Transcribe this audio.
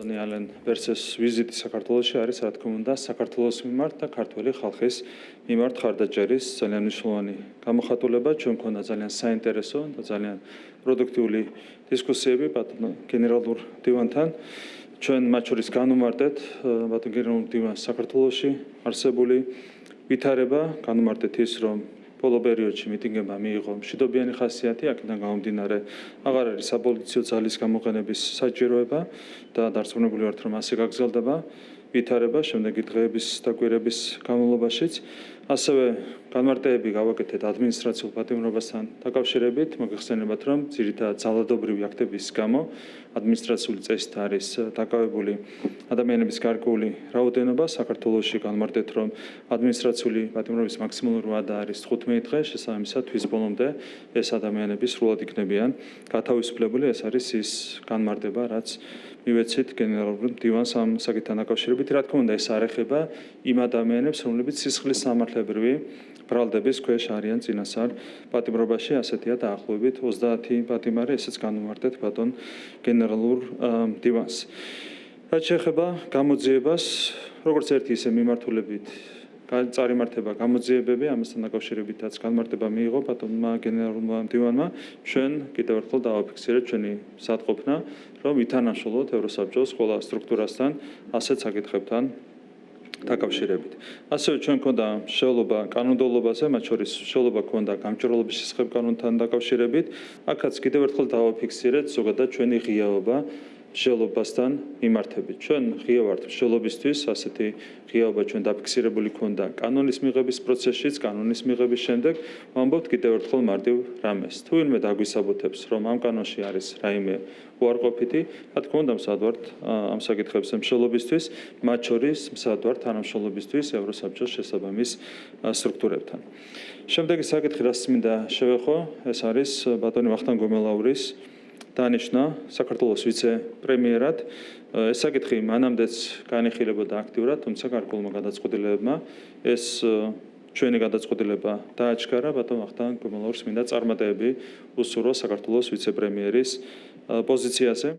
ალენ ვერსეს ვიზიტი საქართველოში არის, რა თქმა უნდა, საქართველოს მიმართ და ქართველი ხალხის მიმართ ხარდაჭერის ძალიან მნიშვნელოვანი გამოხატულება. ჩვენ მქონდა ძალიან საინტერესო და ძალიან პროდუქტიული დისკუსიები ბატონ გენერალურ დივანთან. ჩვენ მათ შორის განვმარტეთ ბატონ გენერალურ დივანს საქართველოში არსებული ვითარება, განვმარტეთ ის, რომ ბოლო პერიოდში მიტინგებმა მიიღო მშვიდობიანი ხასიათი, აქედან გამომდინარე აღარ არის საპოლიციო ძალის გამოყენების საჭიროება და დარწმუნებული ვართ, რომ ასე გაგრძელდება ვითარება შემდეგი დღეების და კვირების განმავლობაშიც. ასევე განმარტებები გავაკეთეთ ადმინისტრაციულ პატიმრობასთან დაკავშირებით, მოგეხსენებათ, რომ ძირითადად ძალადობრივი აქტების გამო ადმინისტრაციული წესით არის დაკავებული ადამიანების გარკვეული რაოდენობა. საქართველოში განმარტეთ, რომ ადმინისტრაციული პატიმრობის მაქსიმალური ვადა არის 15 დღე, შესაბამისად თვის ბოლომდე ეს ადამიანები სრულად იქნებიან გათავისუფლებული. ეს არის ის განმარტება, რაც მივეცით გენერალურ დივანს ამ საკითხთან დაკავშირებით. რა თქმა უნდა, ეს არ ეხება იმ ადამიანებს, რომლებიც სისხლის სამართლებრივი ბრალდების ქვეშ არიან წინასწარ პატიმრობაში, ასეთია დაახლოებით 30 პატიმარი, ესეც განვმარტეთ ბატონ გენერალურ დივანს. რაც შეეხება გამოძიებას, როგორც ერთი ისე მიმართულებით წარიმართება გამოძიებები, ამასთან დაკავშირებითაც განმარტება მიიღო ბატონმა გენერალურმა დივანმა. ჩვენ კიდევ ერთხელ დავაფიქსირეთ ჩვენი სათყოფნა, რომ ვითანამშრომლოთ ევროსაბჭოს ყველა სტრუქტურასთან ასეთ საკითხებთან დაკავშირებით. ასევე ჩვენ მქონდა შევლობა კანონმდებლობაზე, მათ შორის შევლობა ჰქონდა გამჭვირვალობის შესახებ კანონთან დაკავშირებით. აქაც კიდევ ერთხელ დავაფიქსირეთ ზოგადად ჩვენი ღიაობა მსჯელობასთან მიმართებით. ჩვენ ღია ვართ მსჯელობისთვის, ასეთი ღიაობა ჩვენ დაფიქსირებული ჰქონდა კანონის მიღების პროცესშიც, კანონის მიღების შემდეგ ვამბობთ კიდევ ერთხელ მარტივ რამეს. თუ ვინმე დაგვისაბუთებს, რომ ამ კანონში არის რაიმე უარყოფითი, რა თქმა უნდა, მსად ვართ ამ საკითხებზე მსჯელობისთვის, მათ შორის მსად ვართ თანამშრომლობისთვის ევროსაბჭოს შესაბამის სტრუქტურებთან. შემდეგი საკითხი, რაც მინდა შევეხო, ეს არის ბატონი ვახტანგ გომელაურის დანიშნა საქართველოს ვიცე-პრემიერად. ეს საკითხი მანამდეც განიხილებოდა აქტიურად, თუმცა გარკვეულმა გადაწყვეტილებებმა ეს ჩვენი გადაწყვეტილება დააჩქარა. ბატონ ვახტანგ გომელაურს მინდა წარმატებები უსურვო საქართველოს ვიცე-პრემიერის პოზიციაზე.